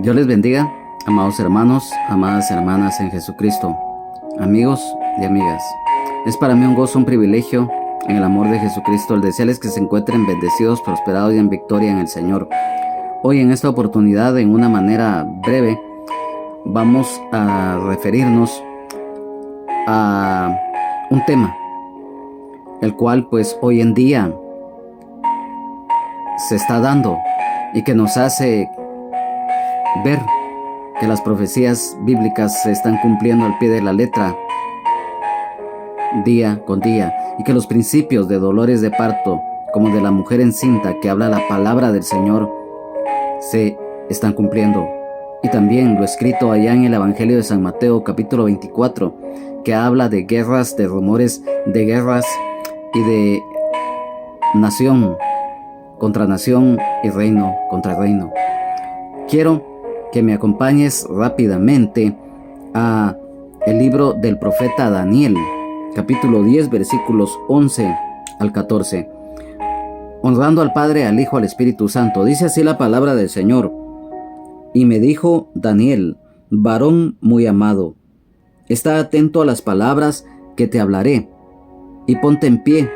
Dios les bendiga, amados hermanos, amadas hermanas en Jesucristo, amigos y amigas. Es para mí un gozo, un privilegio en el amor de Jesucristo el desearles que se encuentren bendecidos, prosperados y en victoria en el Señor. Hoy en esta oportunidad, en una manera breve, vamos a referirnos a un tema, el cual pues hoy en día se está dando y que nos hace ver que las profecías bíblicas se están cumpliendo al pie de la letra día con día, y que los principios de dolores de parto, como de la mujer encinta que habla la palabra del Señor, se están cumpliendo. Y también lo escrito allá en el Evangelio de San Mateo capítulo 24, que habla de guerras, de rumores de guerras y de nación contra nación y reino contra reino. Quiero que me acompañes rápidamente a el libro del profeta Daniel, capítulo 10, versículos 11 al 14. Honrando al Padre, al Hijo, al Espíritu Santo. Dice así la palabra del Señor. Y me dijo Daniel, varón muy amado, está atento a las palabras que te hablaré, y ponte en pie,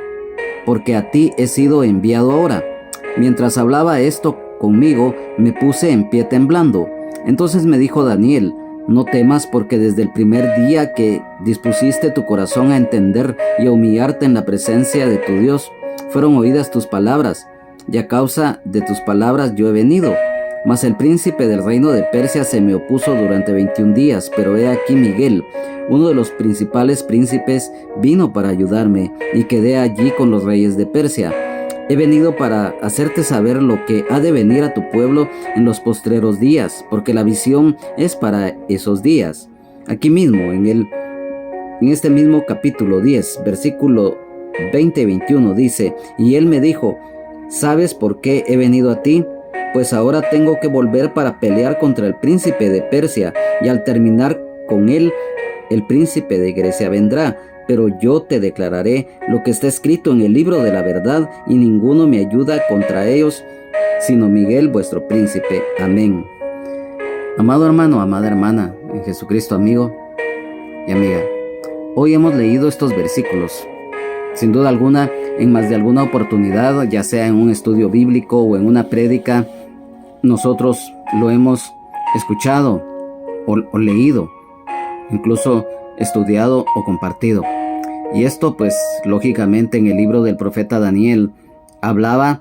porque a ti he sido enviado ahora. Mientras hablaba esto conmigo, me puse en pie temblando. Entonces me dijo Daniel, no temas, porque desde el primer día que dispusiste tu corazón a entender y a humillarte en la presencia de tu Dios, fueron oídas tus palabras, y a causa de tus palabras yo he venido. Mas el príncipe del reino de Persia se me opuso durante 21 días, pero he aquí Miguel, uno de los principales príncipes, vino para ayudarme, y quedé allí con los reyes de Persia. He venido para hacerte saber lo que ha de venir a tu pueblo en los postreros días, porque la visión es para esos días. Aquí mismo, en este mismo capítulo 10, versículo 20 y 21, dice, y él me dijo, ¿sabes por qué he venido a ti? Pues ahora tengo que volver para pelear contra el príncipe de Persia, y al terminar con él, el príncipe de Grecia vendrá. Pero yo te declararé lo que está escrito en el libro de la verdad, y ninguno me ayuda contra ellos, sino Miguel vuestro príncipe. Amén. Amado hermano, amada hermana, en Jesucristo, amigo y amiga, hoy hemos leído estos versículos. Sin duda alguna, en más de alguna oportunidad, ya sea en un estudio bíblico o en una prédica, nosotros lo hemos escuchado o leído, incluso estudiado o compartido. Y esto pues lógicamente en el libro del profeta Daniel hablaba,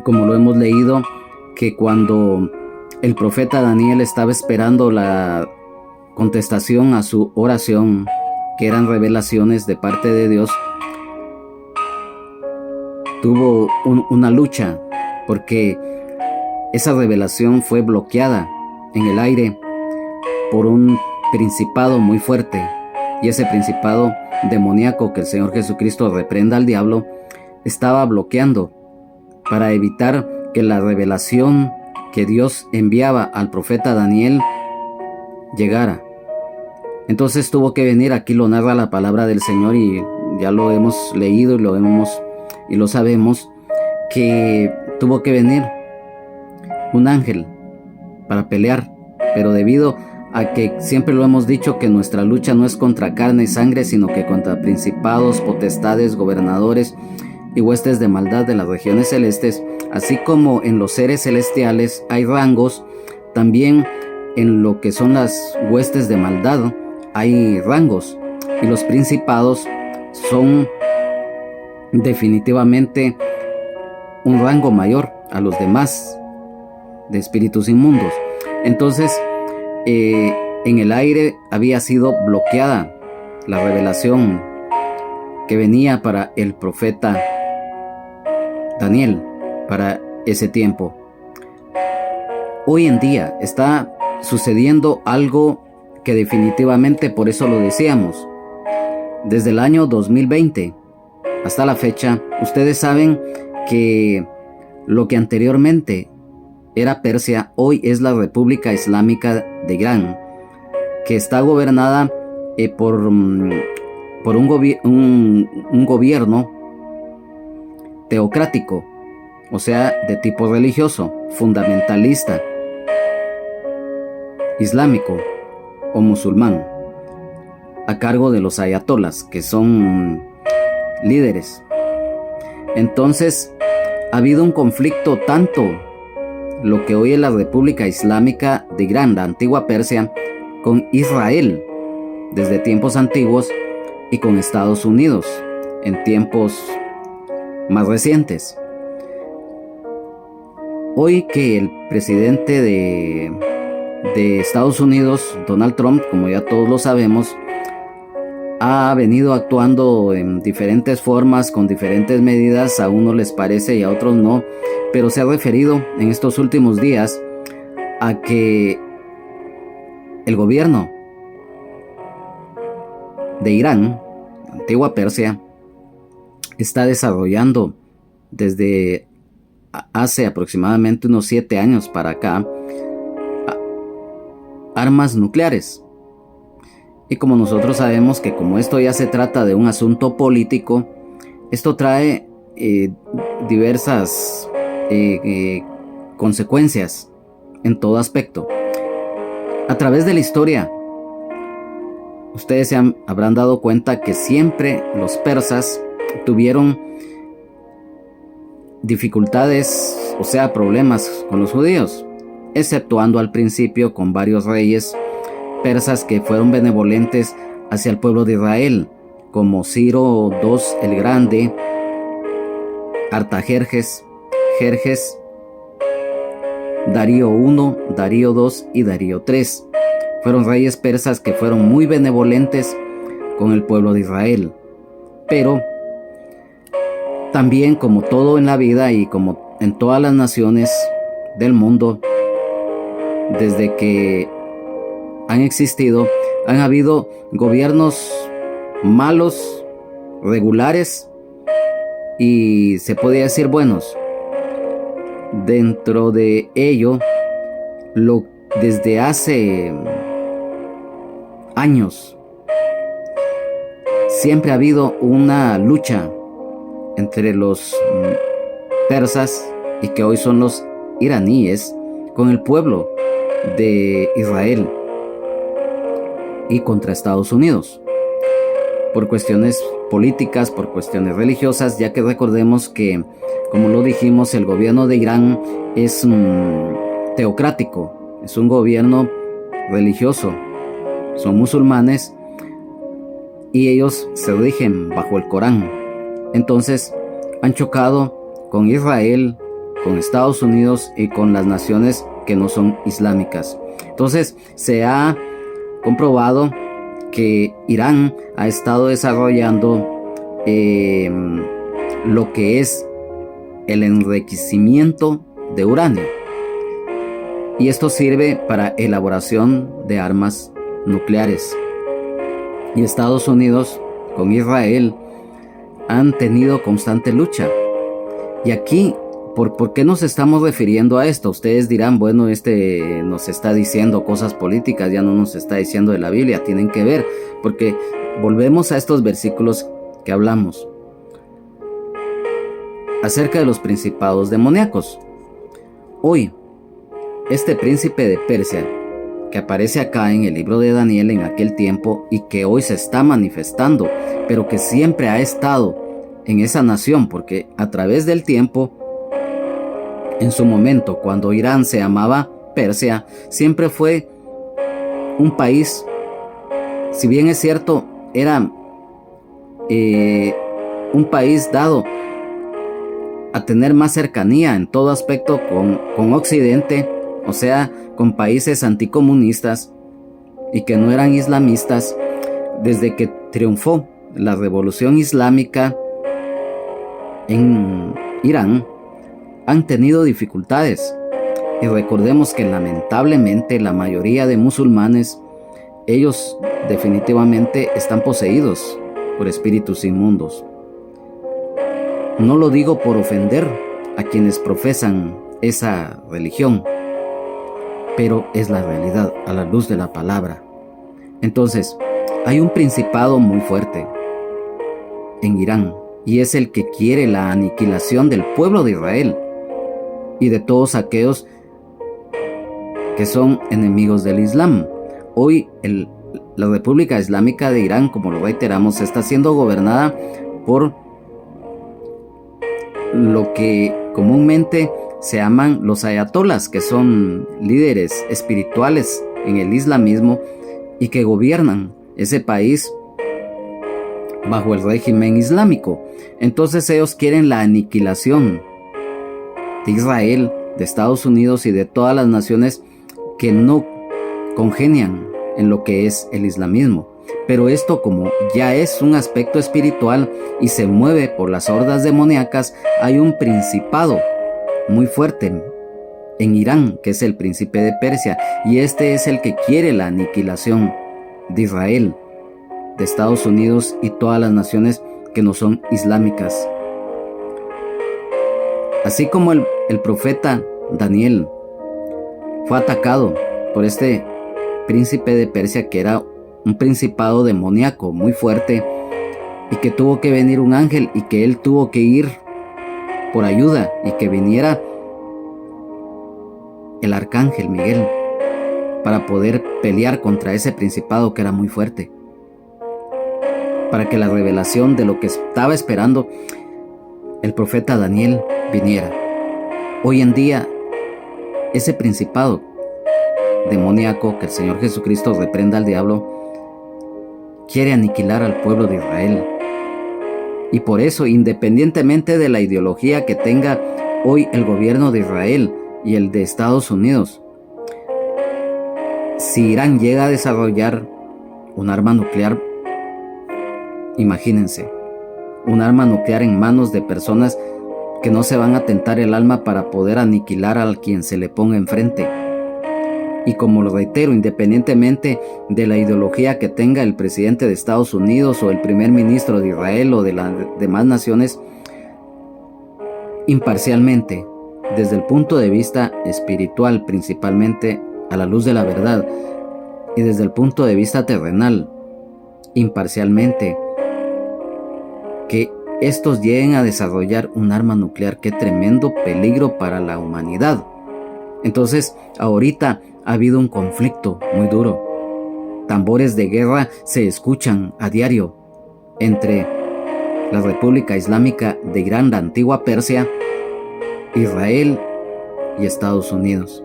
como lo hemos leído, que cuando el profeta Daniel estaba esperando la contestación a su oración, que eran revelaciones de parte de Dios, tuvo una lucha, porque esa revelación fue bloqueada en el aire por un principado muy fuerte, y ese principado demoníaco, que el Señor Jesucristo reprenda al diablo, estaba bloqueando para evitar que la revelación que Dios enviaba al profeta Daniel llegara. Entonces tuvo que venir, aquí lo narra la palabra del Señor, y ya lo hemos leído y lo sabemos, que tuvo que venir un ángel para pelear, pero debido a que siempre lo hemos dicho, que nuestra lucha no es contra carne y sangre, sino que contra principados, potestades, gobernadores y huestes de maldad de las regiones celestes. Así como en los seres celestiales hay rangos, también en lo que son las huestes de maldad hay rangos, y los principados son definitivamente un rango mayor a los demás de espíritus inmundos. Entonces, en el aire había sido bloqueada la revelación que venía para el profeta Daniel para ese tiempo. Hoy en día está sucediendo algo que definitivamente, por eso lo decíamos, desde el año 2020 hasta la fecha, ustedes saben que lo que anteriormente era Persia, hoy es la República Islámica de Irán, que está gobernada por un gobierno teocrático, o sea, de tipo religioso, fundamentalista. islámico o musulmán, a cargo de los ayatolas, que son líderes. Entonces, ha habido un conflicto tanto lo que hoy es la República Islámica de Irán, la antigua Persia, con Israel desde tiempos antiguos y con Estados Unidos en tiempos más recientes. Hoy que el presidente de Estados Unidos, Donald Trump, como ya todos lo sabemos, ha venido actuando en diferentes formas, con diferentes medidas, a unos les parece y a otros no, pero se ha referido en estos últimos días a que el gobierno de Irán, antigua Persia, está desarrollando desde hace aproximadamente unos 7 años para acá armas nucleares. Y como nosotros sabemos que como esto ya se trata de un asunto político, esto trae diversas consecuencias en todo aspecto. A través de la historia, ustedes habrán dado cuenta que siempre los persas tuvieron dificultades, o sea, problemas con los judíos, exceptuando al principio con varios reyes persas que fueron benevolentes hacia el pueblo de Israel, como Ciro II el Grande, Artajerjes, Jerjes, Darío I, Darío II y Darío III. Fueron reyes persas que fueron muy benevolentes con el pueblo de Israel. Pero también, como todo en la vida y como en todas las naciones del mundo, desde que han existido, han habido gobiernos malos, regulares y se podría decir buenos. Dentro de ello, desde hace años, siempre ha habido una lucha entre los persas, y que hoy son los iraníes, con el pueblo de Israel y contra Estados Unidos, por cuestiones políticas, por cuestiones religiosas, ya que recordemos que, como lo dijimos, el gobierno de Irán es teocrático, es un gobierno religioso, son musulmanes y ellos se rigen bajo el Corán. Entonces han chocado con Israel, con Estados Unidos y con las naciones que no son islámicas. Entonces se ha comprobado que Irán ha estado desarrollando lo que es el enriquecimiento de uranio, y esto sirve para elaboración de armas nucleares. Y Estados Unidos con Israel han tenido constante lucha. Y aquí, ¿por qué nos estamos refiriendo a esto? Ustedes dirán, bueno, nos está diciendo cosas políticas, ya no nos está diciendo de la Biblia. Tienen que ver, porque volvemos a estos versículos que hablamos acerca de los principados demoníacos. Hoy, este príncipe de Persia, que aparece acá en el libro de Daniel en aquel tiempo y que hoy se está manifestando, pero que siempre ha estado en esa nación, porque a través del tiempo, en su momento, cuando Irán se llamaba Persia, siempre fue un país, si bien es cierto, era un país dado a tener más cercanía en todo aspecto con Occidente, o sea, con países anticomunistas y que no eran islamistas. Desde que triunfó la revolución islámica en Irán, han tenido dificultades. Y recordemos que lamentablemente la mayoría de musulmanes, ellos definitivamente están poseídos por espíritus inmundos. No lo digo por ofender a quienes profesan esa religión, pero es la realidad a la luz de la palabra. Entonces, hay un principado muy fuerte en Irán, y es el que quiere la aniquilación del pueblo de Israel y de todos aquellos que son enemigos del Islam. Hoy la República Islámica de Irán, como lo reiteramos, está siendo gobernada por lo que comúnmente se llaman los ayatolas, que son líderes espirituales en el islamismo y que gobiernan ese país bajo el régimen islámico. Entonces ellos quieren la aniquilación de Israel, de Estados Unidos y de todas las naciones que no congenian en lo que es el islamismo. Pero esto, como ya es un aspecto espiritual y se mueve por las hordas demoníacas, hay un principado muy fuerte en Irán, que es el príncipe de Persia, y este es el que quiere la aniquilación de Israel, de Estados Unidos y todas las naciones que no son islámicas. Así como el profeta Daniel fue atacado por este príncipe de Persia, que era un principado demoníaco muy fuerte, y que tuvo que venir un ángel y que él tuvo que ir por ayuda y que viniera el arcángel Miguel para poder pelear contra ese principado que era muy fuerte, para que la revelación de lo que estaba esperando el profeta Daniel viniera. Hoy en día, ese principado demoníaco, que el Señor Jesucristo reprenda al diablo, quiere aniquilar al pueblo de Israel. Y por eso, independientemente de la ideología que tenga hoy el gobierno de Israel y el de Estados Unidos, si Irán llega a desarrollar un arma nuclear, imagínense, un arma nuclear en manos de personas que no se van a tentar el alma para poder aniquilar a quien se le ponga enfrente. Y como lo reitero, independientemente de la ideología que tenga el presidente de Estados Unidos o el primer ministro de Israel o de las demás naciones, imparcialmente, desde el punto de vista espiritual, principalmente a la luz de la verdad, y desde el punto de vista terrenal, imparcialmente, que estos lleguen a desarrollar un arma nuclear, qué tremendo peligro para la humanidad. Entonces, ahorita ha habido un conflicto muy duro. Tambores de guerra se escuchan a diario entre la República Islámica de Irán, la antigua Persia, Israel y Estados Unidos.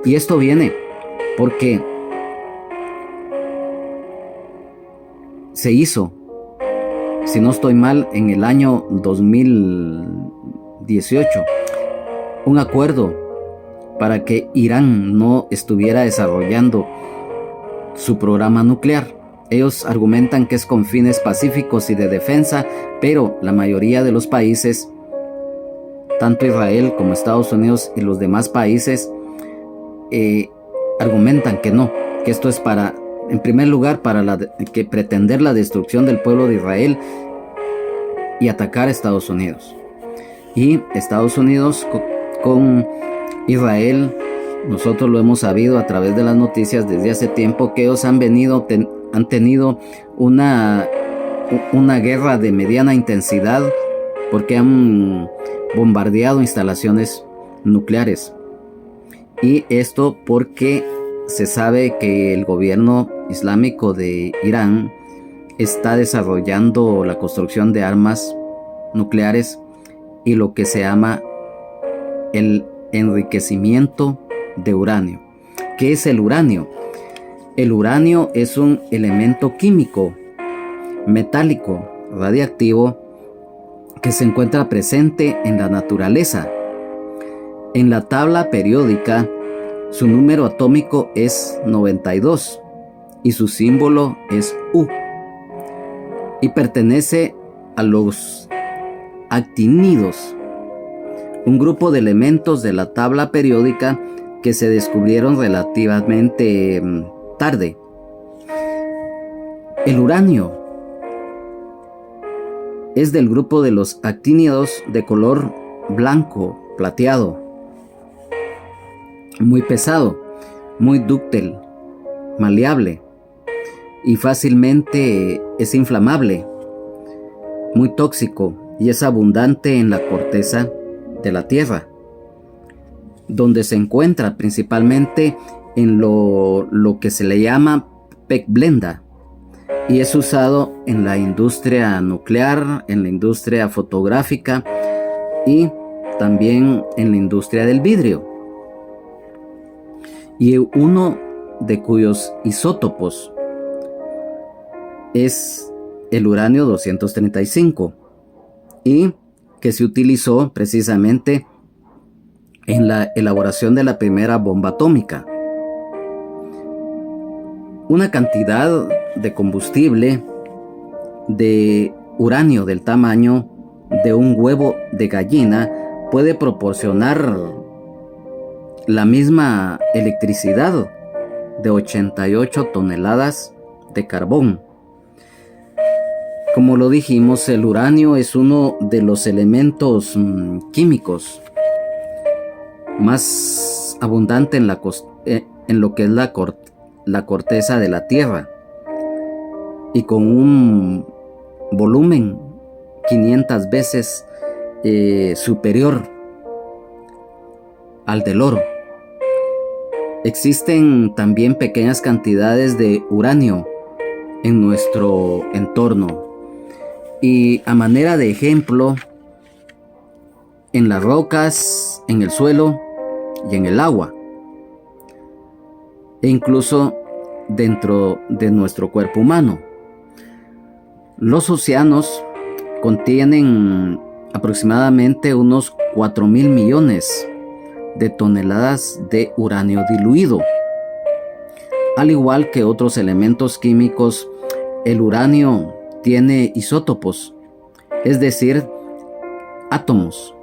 Y esto viene porque se hizo, si no estoy mal, en el año 2018, un acuerdo para que Irán no estuviera desarrollando su programa nuclear. Ellos argumentan que es con fines pacíficos y de defensa, pero la mayoría de los países, tanto Israel como Estados Unidos y los demás países, argumentan que no, que esto es para, en primer lugar, para que pretender la destrucción del pueblo de Israel y atacar a Estados Unidos. Y Estados Unidos con Israel, nosotros lo hemos sabido a través de las noticias desde hace tiempo, que ellos han tenido una guerra de mediana intensidad porque han bombardeado instalaciones nucleares. Y esto porque se sabe que el gobierno islámico de Irán está desarrollando la construcción de armas nucleares y lo que se llama el enriquecimiento de uranio. ¿Qué es el uranio? El uranio es un elemento químico, metálico, radiactivo, que se encuentra presente en la naturaleza. En la tabla periódica, su número atómico es 92 y su símbolo es U, y pertenece a los actínidos, un grupo de elementos de la tabla periódica que se descubrieron relativamente tarde. El uranio es del grupo de los actínidos de color blanco, plateado, muy pesado, muy dúctil, maleable y fácilmente es inflamable, muy tóxico y es abundante en la corteza de la tierra. donde se encuentra principalmente en lo que se le llama pegblenda, y es usado en la industria nuclear, en la industria fotográfica y también en la industria del vidrio. Y uno de cuyos isótopos es el uranio 235, y que se utilizó precisamente en la elaboración de la primera bomba atómica. Una cantidad de combustible de uranio del tamaño de un huevo de gallina puede proporcionar la misma electricidad de 88 toneladas de carbón. Como lo dijimos, el uranio es uno de los elementos químicos más abundante en lo que es la corteza de la Tierra, y con un volumen 500 veces superior al del oro. Existen también pequeñas cantidades de uranio en nuestro entorno, y a manera de ejemplo, en las rocas, en el suelo y en el agua, e incluso dentro de nuestro cuerpo humano. Los océanos contienen aproximadamente unos 4.000 millones de toneladas de uranio diluido. Al igual que otros elementos químicos, el uranio tiene isótopos, es decir, átomos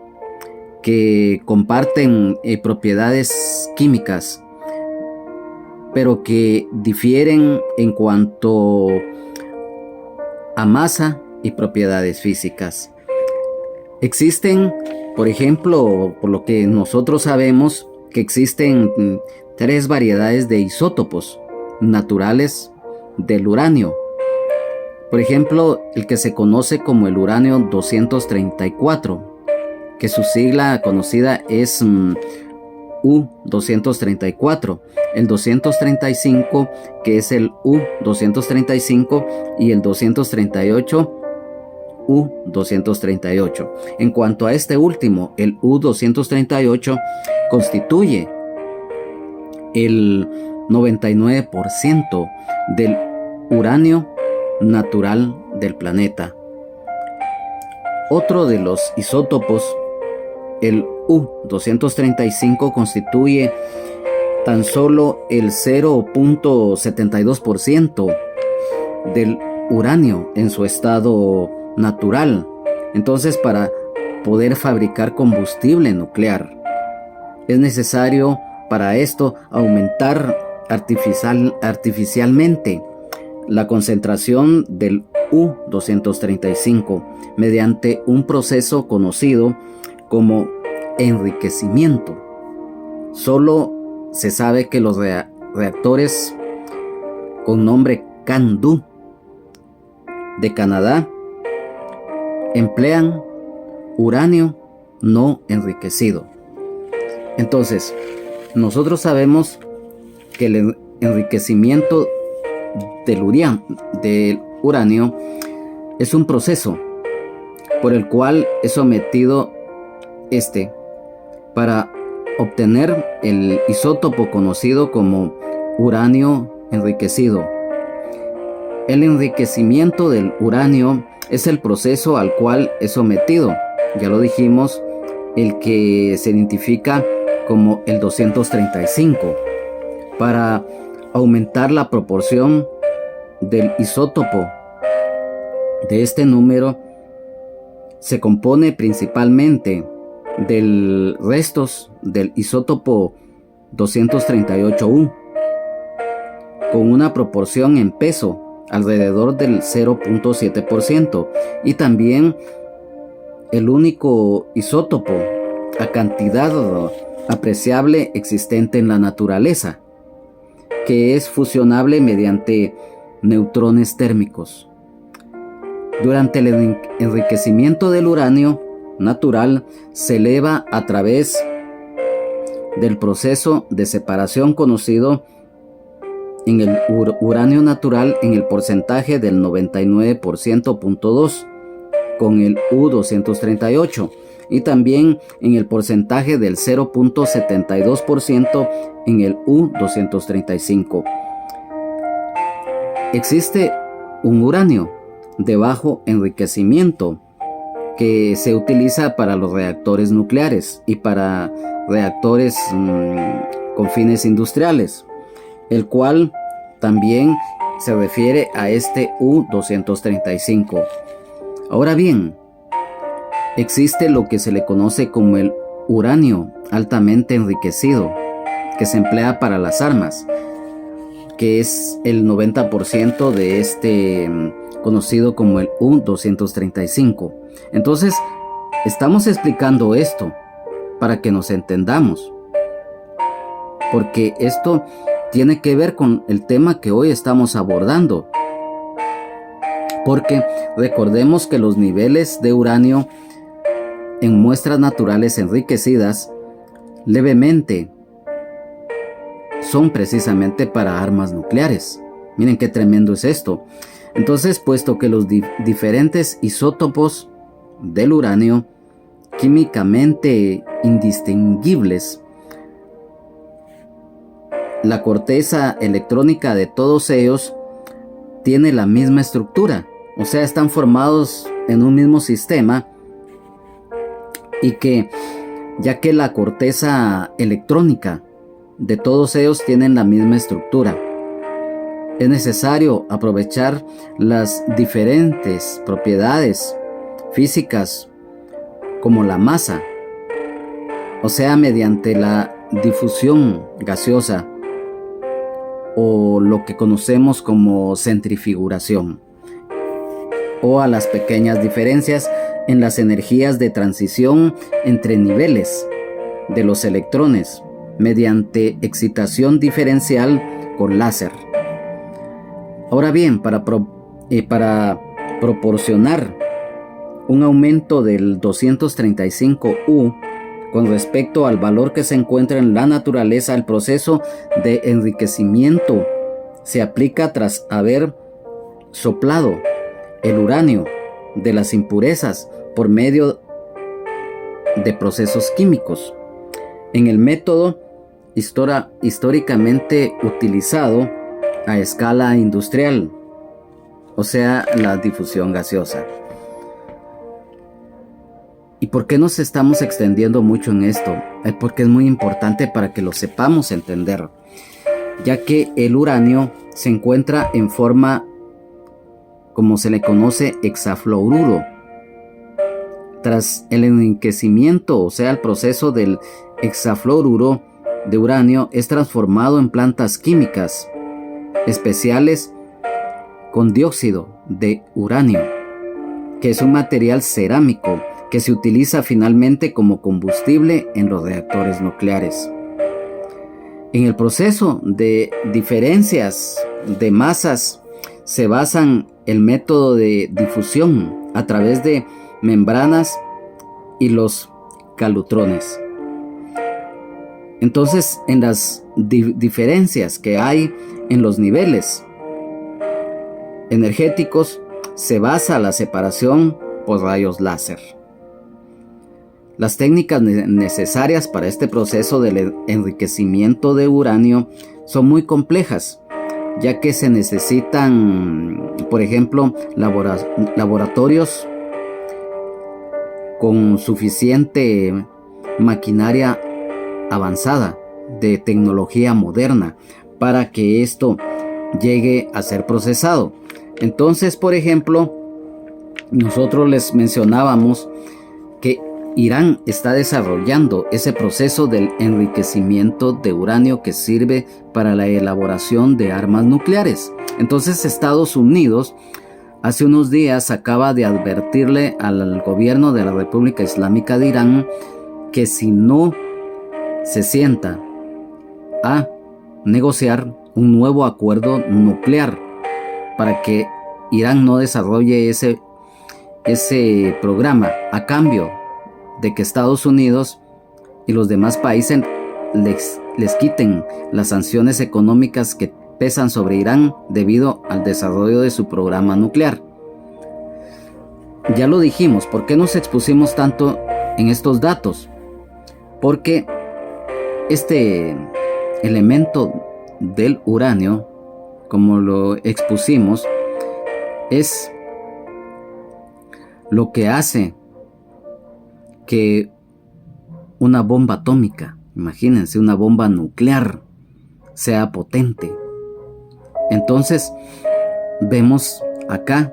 que comparten propiedades químicas, pero que difieren en cuanto a masa y propiedades físicas. Existen, por ejemplo, por lo que nosotros sabemos, que existen 3 variedades de isótopos naturales del uranio. Por ejemplo, el que se conoce como el uranio 234, que su sigla conocida es U-234, el 235, que es el U-235, y el 238, U-238. En cuanto a este último, el U-238 constituye el 99% del uranio natural del planeta. Otro de los isótopos, el U-235, constituye tan solo el 0.72% del uranio en su estado natural. Entonces, para poder fabricar combustible nuclear, es necesario para esto aumentar artificialmente la concentración del U-235 mediante un proceso conocido como enriquecimiento. Solo se sabe que los reactores con nombre CANDU de Canadá emplean uranio no enriquecido. Entonces, nosotros sabemos que el enriquecimiento del uranio es un proceso por el cual es sometido para obtener el isótopo conocido como uranio enriquecido. El enriquecimiento del uranio es el proceso al cual es sometido, ya lo dijimos, el que se identifica como el 235, para aumentar la proporción del isótopo. De este número se compone principalmente de restos del isótopo 238U, con una proporción en peso alrededor del 0.7%, y también el único isótopo a cantidad apreciable existente en la naturaleza, que es fusionable mediante neutrones térmicos. Durante el enriquecimiento del uranio natural se eleva a través del proceso de separación conocido en el uranio natural en el porcentaje del 99.2 con el U-238 y también en el porcentaje del 0.72% en el U-235. Existe un uranio de bajo enriquecimiento que se utiliza para los reactores nucleares y para reactores con fines industriales, el cual también se refiere a este U-235. Ahora bien, existe lo que se le conoce como el uranio altamente enriquecido, que se emplea para las armas, que es el 90% de este conocido como el U-235. Entonces, estamos explicando esto para que nos entendamos, porque esto tiene que ver con el tema que hoy estamos abordando. Porque recordemos que los niveles de uranio en muestras naturales enriquecidas levemente son precisamente para armas nucleares. Miren qué tremendo es esto. Entonces, puesto que los diferentes isótopos del uranio, químicamente indistinguibles, la corteza electrónica de todos ellos tiene la misma estructura, o sea, están formados en un mismo sistema, y que ya que la corteza electrónica de todos ellos tienen la misma estructura, es necesario aprovechar las diferentes propiedades físicas como la masa, o sea, mediante la difusión gaseosa o lo que conocemos como centrifuguración, o a las pequeñas diferencias en las energías de transición entre niveles de los electrones mediante excitación diferencial con láser. Ahora bien, para proporcionar un aumento del 235U con respecto al valor que se encuentra en la naturaleza, el proceso de enriquecimiento se aplica tras haber soplado el uranio de las impurezas por medio de procesos químicos. En el método históricamente utilizado a escala industrial, o sea, la difusión gaseosa. ¿Y por qué nos estamos extendiendo mucho en esto? Porque es muy importante para que lo sepamos entender, ya que el uranio se encuentra en forma, como se le conoce, hexafluoruro. Tras el enriquecimiento, o sea, el proceso del hexafluoruro de uranio, es transformado en plantas químicas especiales con dióxido de uranio, que es un material cerámico que se utiliza finalmente como combustible en los reactores nucleares. En el proceso de diferencias de masas se basa el método de difusión a través de membranas y los calutrones. Entonces, en las diferencias que hay en los niveles energéticos se basa la separación por rayos láser. Las técnicas necesarias para este proceso del enriquecimiento de uranio son muy complejas, ya que se necesitan, por ejemplo, laboratorios con suficiente maquinaria avanzada de tecnología moderna para que esto llegue a ser procesado. Entonces, por ejemplo, nosotros les mencionábamos que Irán está desarrollando ese proceso del enriquecimiento de uranio que sirve para la elaboración de armas nucleares. Entonces, Estados Unidos hace unos días acaba de advertirle al gobierno de la República Islámica de Irán que si no se sienta a negociar un nuevo acuerdo nuclear para que Irán no desarrolle ese programa, a cambio de que Estados Unidos y los demás países les quiten las sanciones económicas que pesan sobre Irán debido al desarrollo de su programa nuclear. Ya lo dijimos, ¿por qué nos expusimos tanto en estos datos? Porque este elemento del uranio, como lo expusimos, es lo que hace que una bomba atómica, imagínense, una bomba nuclear, sea potente. Entonces, vemos acá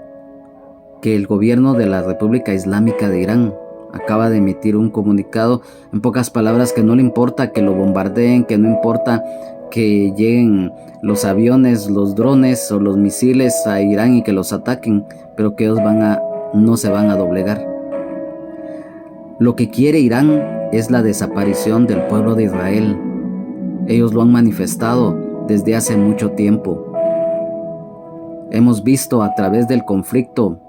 que el gobierno de la República Islámica de Irán acaba de emitir un comunicado, en pocas palabras, que no le importa que lo bombardeen, que no importa que lleguen los aviones, los drones o los misiles a Irán y que los ataquen, pero que ellos no se van a doblegar. Lo que quiere Irán es la desaparición del pueblo de Israel. Ellos lo han manifestado desde hace mucho tiempo. Hemos visto a través del conflicto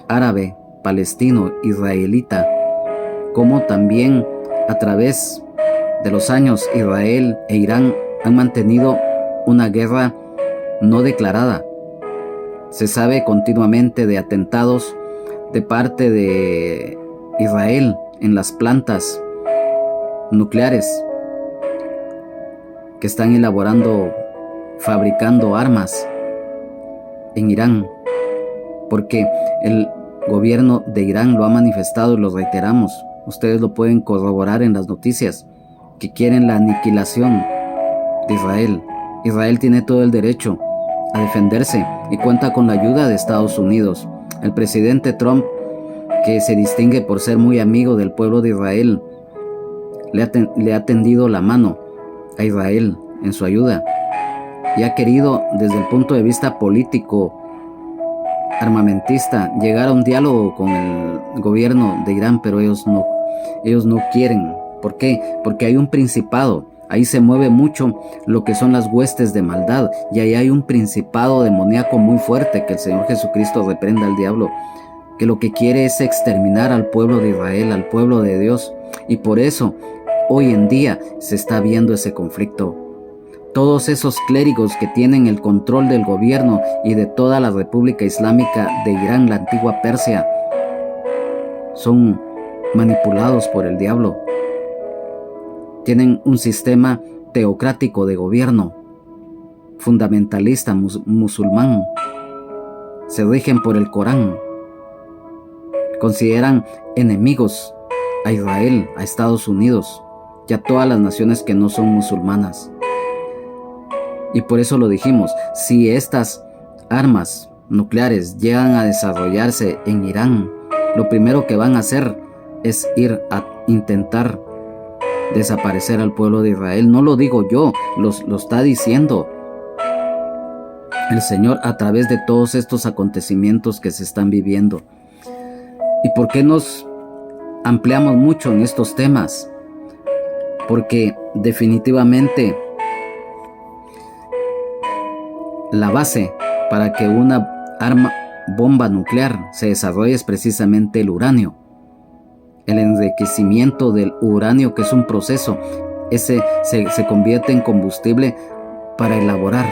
árabe, palestino, israelita, como también a través de los años Israel e Irán han mantenido una guerra no declarada. Se sabe continuamente de atentados de parte de Israel en las plantas nucleares que están fabricando armas en Irán, porque el gobierno de Irán lo ha manifestado y lo reiteramos. Ustedes lo pueden corroborar en las noticias, que quieren la aniquilación de Israel. Israel tiene todo el derecho a defenderse y cuenta con la ayuda de Estados Unidos. El presidente Trump, que se distingue por ser muy amigo del pueblo de Israel, le ha tendido la mano a Israel en su ayuda y ha querido, desde el punto de vista político armamentista, llegar a un diálogo con el gobierno de Irán, pero ellos no quieren. ¿Por qué? Porque hay un principado. Ahí se mueve mucho lo que son las huestes de maldad, y ahí hay un principado demoníaco muy fuerte, que el Señor Jesucristo reprenda al diablo, que lo que quiere es exterminar al pueblo de Israel, al pueblo de Dios. Y por eso hoy en día se está viendo ese conflicto. Todos esos clérigos que tienen el control del gobierno y de toda la República Islámica de Irán, la antigua Persia, son manipulados por el diablo. Tienen un sistema teocrático de gobierno, fundamentalista, musulmán. Se rigen por el Corán. Consideran enemigos a Israel, a Estados Unidos y a todas las naciones que no son musulmanas. Y por eso lo dijimos, si estas armas nucleares llegan a desarrollarse en Irán, lo primero que van a hacer es ir a intentar desaparecer al pueblo de Israel. No lo digo yo, lo está diciendo el Señor a través de todos estos acontecimientos que se están viviendo. ¿Y por qué nos ampliamos mucho en estos temas? Porque definitivamente la base para que una bomba nuclear se desarrolle es precisamente el uranio. El enriquecimiento del uranio, que es un proceso, ese se convierte en combustible para elaborar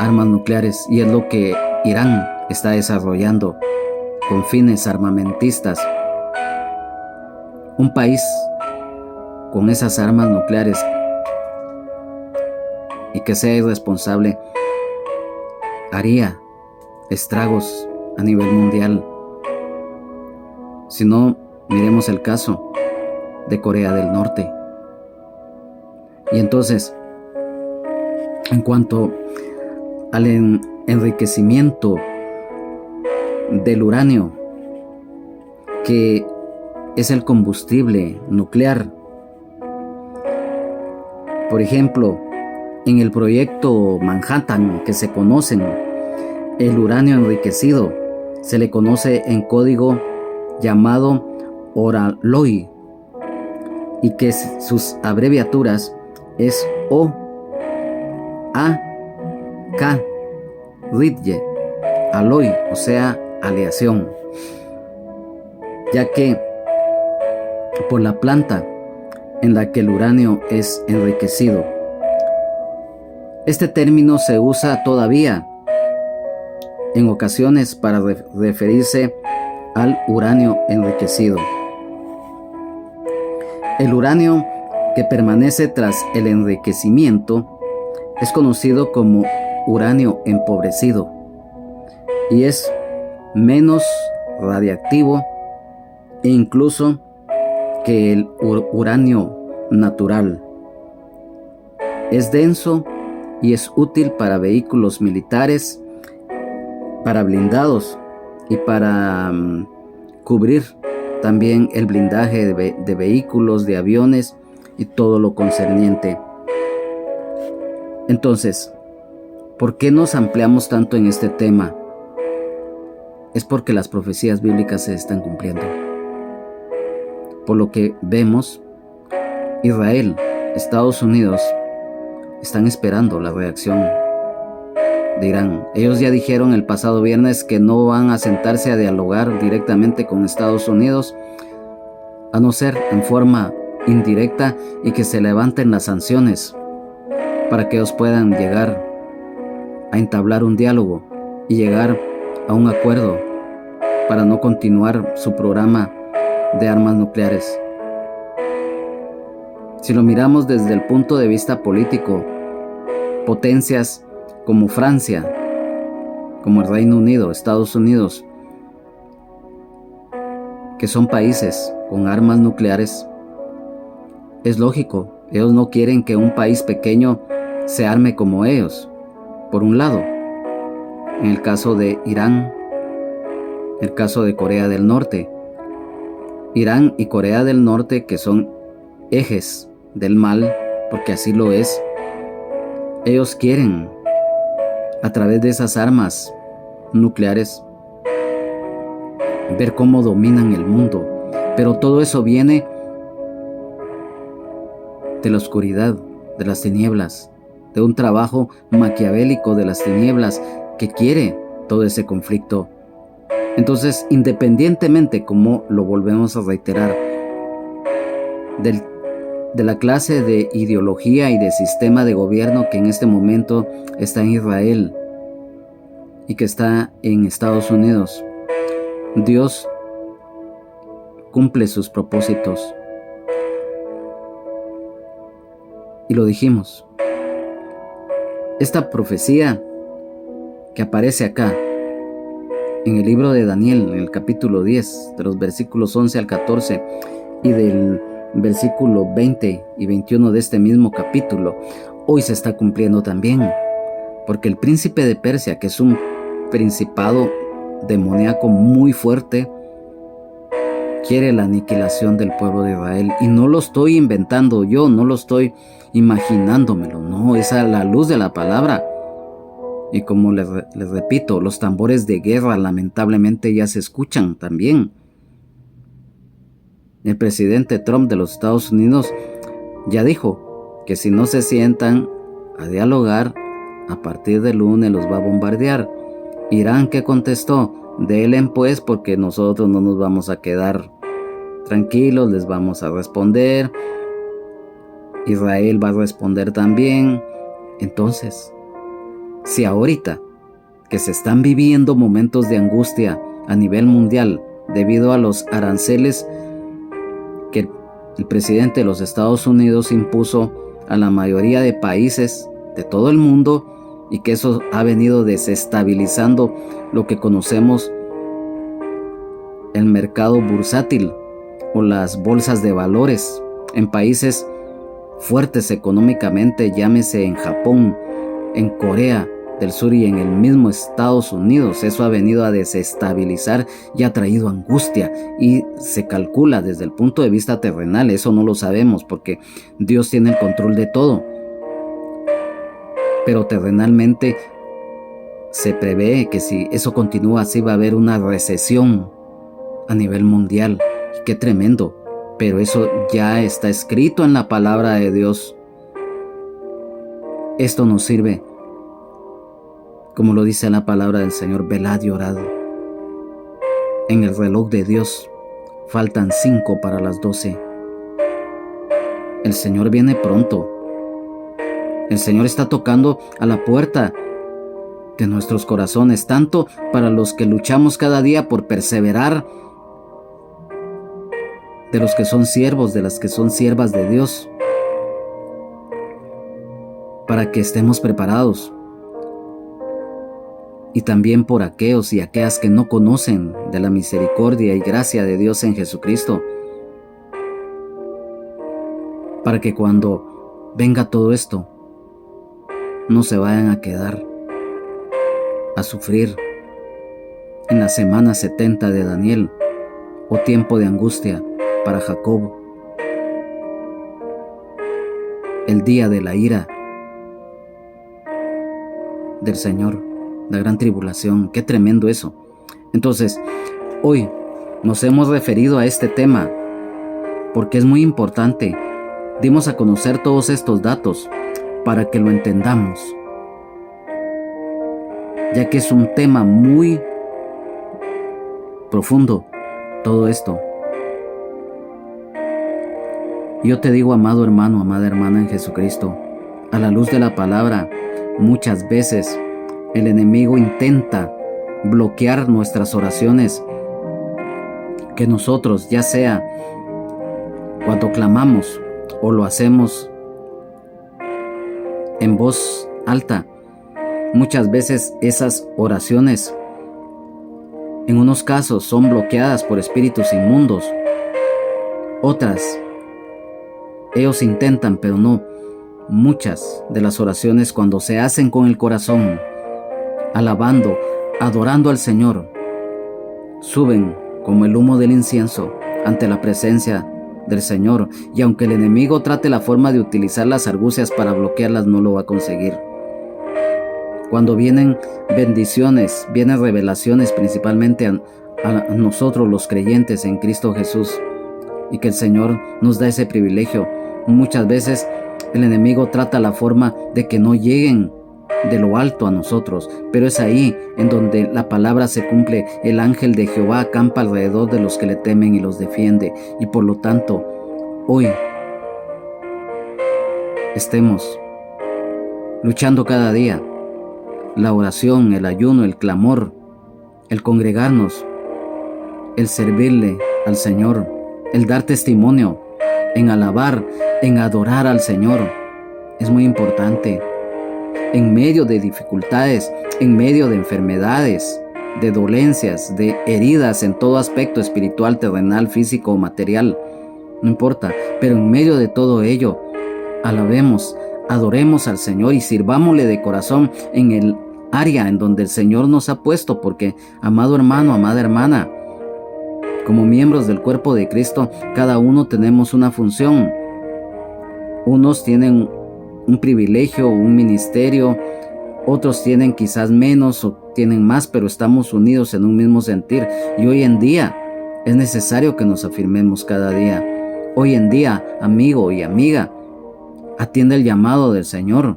armas nucleares, y es lo que Irán está desarrollando con fines armamentistas. Un país con esas armas nucleares y que sea irresponsable haría estragos a nivel mundial. Si no, miremos el caso de Corea del Norte. Y entonces, en cuanto al enriquecimiento del uranio, que es el combustible nuclear, por ejemplo, en el proyecto Manhattan que se conocen, el uranio enriquecido se le conoce en código llamado Oralloy, y que sus abreviaturas es O-A-K Ridge, alloy, o sea, aleación, ya que por la planta en la que el uranio es enriquecido. Este término se usa todavía en ocasiones para referirse al uranio enriquecido. El uranio que permanece tras el enriquecimiento es conocido como uranio empobrecido y es menos radiactivo e incluso que el uranio natural. Es denso y es útil para vehículos militares, para blindados y para cubrir también el blindaje de vehículos, de aviones y todo lo concerniente. Entonces, ¿por qué nos ampliamos tanto en este tema? Es porque las profecías bíblicas se están cumpliendo. Por lo que vemos, Israel, Estados Unidos, están esperando la reacción de Irán. Ellos ya dijeron el pasado viernes que no van a sentarse a dialogar directamente con Estados Unidos, a no ser en forma indirecta, y que se levanten las sanciones para que ellos puedan llegar a entablar un diálogo y llegar a un acuerdo para no continuar su programa de armas nucleares. Si lo miramos desde el punto de vista político, potencias como Francia, como el Reino Unido, Estados Unidos, que son países con armas nucleares, es lógico, ellos no quieren que un país pequeño se arme como ellos, por un lado. En el caso de Irán, el caso de Corea del Norte, Irán y Corea del Norte, que son ejes del mal, porque así lo es, ellos quieren, a través de esas armas nucleares, ver cómo dominan el mundo. Pero todo eso viene de la oscuridad, de las tinieblas, de un trabajo maquiavélico de las tinieblas que quiere todo ese conflicto. Entonces, independientemente, como lo volvemos a reiterar, de la clase de ideología y de sistema de gobierno que en este momento está en Israel y que está en Estados Unidos, Dios cumple sus propósitos. Y lo dijimos, esta profecía que aparece acá en el libro de Daniel, en el capítulo 10, de los versículos 11 al 14 y del versículo 20 y 21 de este mismo capítulo, hoy se está cumpliendo también, porque el príncipe de Persia, que es un principado demoníaco muy fuerte, quiere la aniquilación del pueblo de Israel. Y no lo estoy inventando yo, no lo estoy imaginándomelo, no, es a la luz de la palabra. Y como les repito, los tambores de guerra lamentablemente ya se escuchan también. El presidente Trump de los Estados Unidos ya dijo que si no se sientan a dialogar, a partir del lunes los va a bombardear. Irán, ¿qué contestó? Delen pues, porque nosotros no nos vamos a quedar tranquilos, les vamos a responder. Israel va a responder también. Entonces, si ahorita que se están viviendo momentos de angustia a nivel mundial debido a los aranceles que el presidente de los Estados Unidos impuso a la mayoría de países de todo el mundo, y que eso ha venido desestabilizando lo que conocemos el mercado bursátil o las bolsas de valores en países fuertes económicamente, llámese en Japón, en Corea del Sur y en el mismo Estados Unidos. Eso ha venido a desestabilizar y ha traído angustia, y se calcula desde el punto de vista terrenal, eso no lo sabemos porque Dios tiene el control de todo, pero terrenalmente se prevé que si eso continúa así va a haber una recesión a nivel mundial. Y qué tremendo, pero eso ya está escrito en la palabra de Dios. Esto nos sirve, como lo dice la palabra del Señor, velad y orad. En el reloj de Dios faltan 5 para las 12. El Señor viene pronto. El Señor está tocando a la puerta de nuestros corazones, tanto para los que luchamos cada día por perseverar, de los que son siervos, de las que son siervas de Dios, para que estemos preparados. Y también por aquellos y aquellas que no conocen de la misericordia y gracia de Dios en Jesucristo, para que cuando venga todo esto, no se vayan a quedar a sufrir en la semana 70 de Daniel, o tiempo de angustia para Jacob, el día de la ira del Señor, la gran tribulación. Qué tremendo eso. Entonces, hoy nos hemos referido a este tema porque es muy importante. Dimos a conocer todos estos datos para que lo entendamos, ya que es un tema muy profundo todo esto. Yo te digo, amado hermano, amada hermana en Jesucristo, a la luz de la palabra, muchas veces el enemigo intenta bloquear nuestras oraciones, que nosotros, ya sea cuando clamamos o lo hacemos en voz alta, muchas veces esas oraciones en unos casos son bloqueadas por espíritus inmundos. Otras, ellos intentan, pero no. Muchas de las oraciones, cuando se hacen con el corazón, alabando, adorando al Señor, suben como el humo del incienso ante la presencia del Señor. Y aunque el enemigo trate la forma de utilizar las argucias para bloquearlas, no lo va a conseguir. Cuando vienen bendiciones, vienen revelaciones, principalmente a nosotros los creyentes en Cristo Jesús, y que el Señor nos da ese privilegio, muchas veces el enemigo trata la forma de que no lleguen de lo alto a nosotros, pero es ahí en donde la palabra se cumple. El ángel de Jehová acampa alrededor de los que le temen y los defiende. Y por lo tanto, hoy estemos luchando cada día. La oración, el ayuno, el clamor, el congregarnos, el servirle al Señor, el dar testimonio, en alabar, en adorar al Señor, es muy importante. En medio de dificultades, en medio de enfermedades, de dolencias, de heridas en todo aspecto espiritual, terrenal, físico o material, no importa, pero en medio de todo ello, alabemos, adoremos al Señor y sirvámosle de corazón en el área en donde el Señor nos ha puesto, porque, amado hermano, amada hermana, como miembros del cuerpo de Cristo, cada uno tenemos una función. Unos tienen un privilegio, un ministerio, otros tienen quizás menos o tienen más, pero estamos unidos en un mismo sentir. Y hoy en día es necesario que nos afirmemos cada día. Hoy en día, amigo y amiga, atiende el llamado del Señor.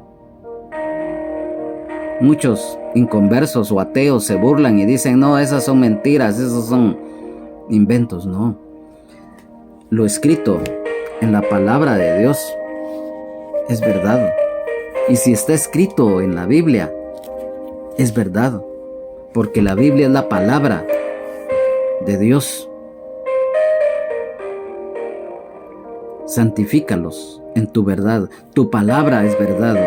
Muchos inconversos o ateos se burlan y dicen: no, esas son mentiras, esos son inventos. No, lo escrito en la palabra de Dios es verdad. Y si está escrito en la Biblia, es verdad, porque la Biblia es la palabra de Dios. Santifícalos en tu verdad. Tu palabra es verdad,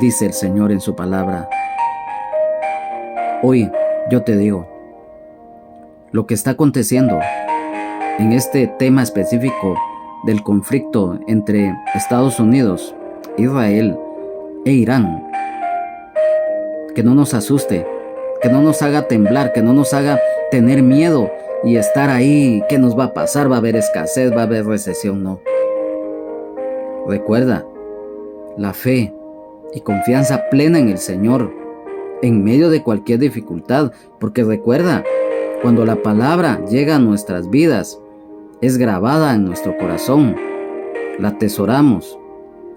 dice el Señor en su palabra. Hoy yo te digo, lo que está aconteciendo en este tema específico del conflicto entre Estados Unidos, Israel e Irán, que no nos asuste, que no nos haga temblar, que no nos haga tener miedo y estar ahí. ¿Qué nos va a pasar? ¿Va a haber escasez? ¿Va a haber recesión? No. Recuerda, la fe y confianza plena en el Señor en medio de cualquier dificultad, porque recuerda, cuando la palabra llega a nuestras vidas, es grabada en nuestro corazón, la atesoramos,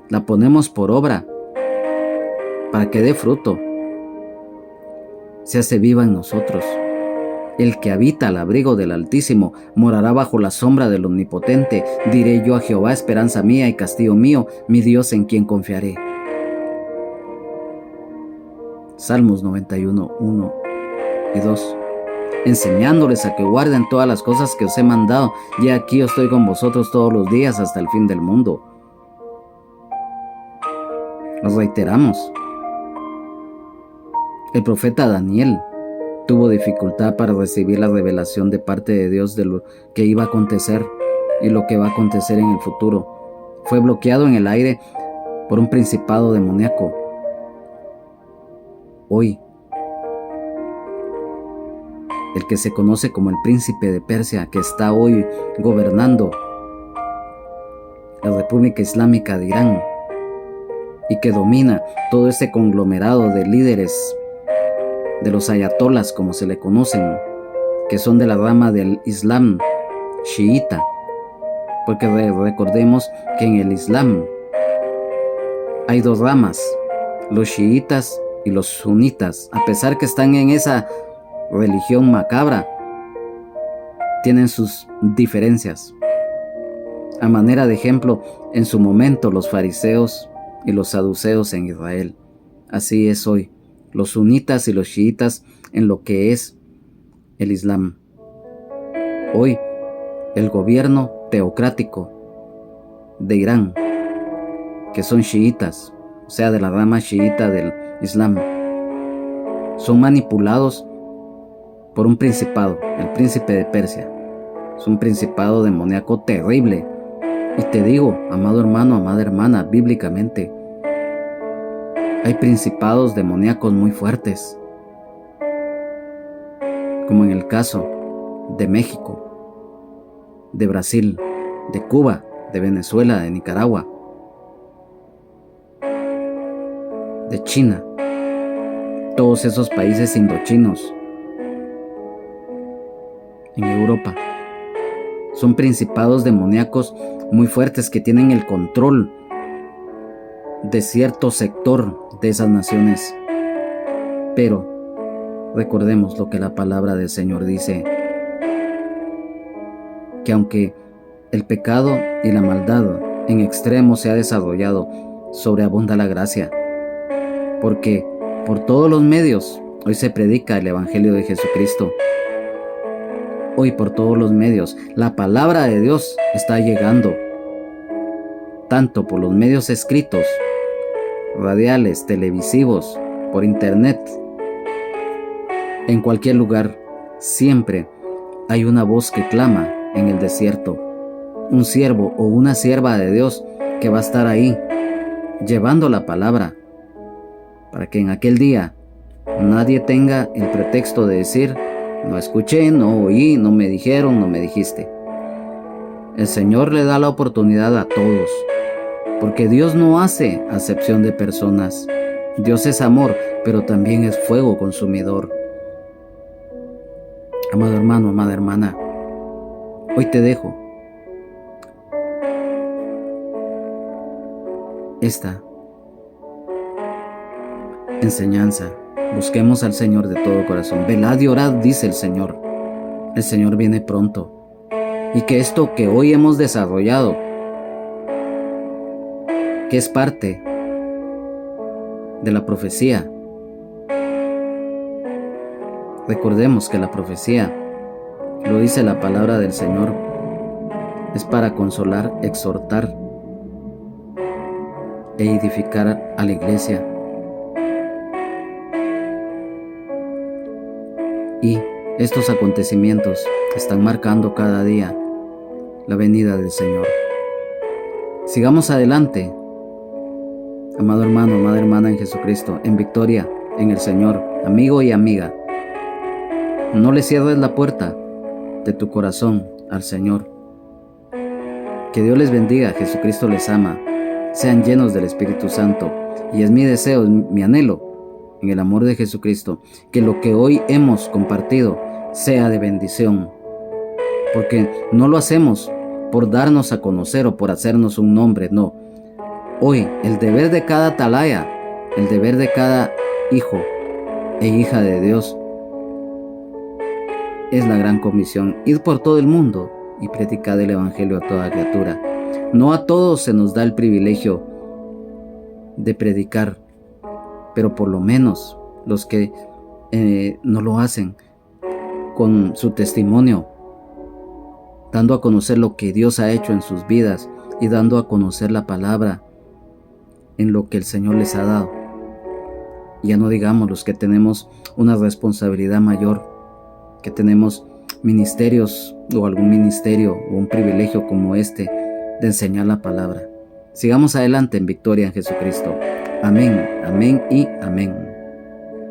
la ponemos por obra para que dé fruto, se hace viva en nosotros. El que habita al abrigo del Altísimo morará bajo la sombra del Omnipotente. Diré yo a Jehová, esperanza mía y castillo mío, mi Dios en quien confiaré. Salmos 91, 1 y 2. Enseñándoles a que guarden todas las cosas que os he mandado, y aquí yo estoy con vosotros todos los días hasta el fin del mundo. Nos reiteramos. El profeta Daniel tuvo dificultad para recibir la revelación de parte de Dios de lo que iba a acontecer y lo que va a acontecer en el futuro. Fue bloqueado en el aire por un principado demoníaco. Hoy, el que se conoce como el príncipe de Persia, que está hoy gobernando la República Islámica de Irán y que domina todo ese conglomerado de líderes, de los ayatolas como se le conocen, que son de la rama del Islam chiita, porque recordemos que en el Islam hay dos ramas, los chiitas y los sunitas. A pesar que están en esa religión macabra, tienen sus diferencias. A manera de ejemplo, en su momento los fariseos y los saduceos en Israel. Así es hoy, los sunitas y los chiitas en lo que es el Islam. Hoy, el gobierno teocrático de Irán, que son chiitas, o sea, de la rama chiita del Islam, son manipulados por un principado, el príncipe de Persia. Es un principado demoníaco terrible. Y te digo, amado hermano, amada hermana, bíblicamente, hay principados demoníacos muy fuertes, como en el caso de México, de Brasil, de Cuba, de Venezuela, de Nicaragua, de China, todos esos países indochinos en Europa. Son principados demoníacos muy fuertes que tienen el control de cierto sector de esas naciones. Pero recordemos lo que la palabra del Señor dice, que aunque el pecado y la maldad en extremo se ha desarrollado, sobreabunda la gracia, porque por todos los medios hoy se predica el Evangelio de Jesucristo. Hoy por todos los medios la palabra de Dios está llegando, tanto por los medios escritos, radiales, televisivos, por internet. En cualquier lugar, siempre hay una voz que clama en el desierto, un siervo o una sierva de Dios que va a estar ahí, llevando la palabra, para que en aquel día nadie tenga el pretexto de decir: no escuché, no oí, no me dijeron, no me dijiste. El Señor le da la oportunidad a todos, porque Dios no hace acepción de personas. Dios es amor, pero también es fuego consumidor. Amado hermano, amada hermana, hoy te dejo esta enseñanza. Busquemos al Señor de todo corazón. Velad y orad, dice el Señor. El Señor viene pronto. Y que esto que hoy hemos desarrollado, que es parte de la profecía, recordemos que la profecía, lo dice la palabra del Señor, es para consolar, exhortar e edificar a la iglesia. Y estos acontecimientos están marcando cada día la venida del Señor. Sigamos adelante, amado hermano, amada hermana en Jesucristo, en victoria en el Señor, amigo y amiga. No le cierres la puerta de tu corazón al Señor. Que Dios les bendiga, Jesucristo les ama. Sean llenos del Espíritu Santo. Y es mi deseo, es mi anhelo, en el amor de Jesucristo, que lo que hoy hemos compartido sea de bendición, porque no lo hacemos por darnos a conocer o por hacernos un nombre, no. Hoy el deber de cada atalaya, el deber de cada hijo e hija de Dios es la gran comisión: id por todo el mundo y predicad el evangelio a toda criatura. No a todos se nos da el privilegio de predicar, pero por lo menos los que no lo hacen con su testimonio, dando a conocer lo que Dios ha hecho en sus vidas y dando a conocer la palabra en lo que el Señor les ha dado. Ya no digamos los que tenemos una responsabilidad mayor, que tenemos ministerios o algún ministerio o un privilegio como este de enseñar la palabra. Sigamos adelante en victoria en Jesucristo. Amén, amén y amén.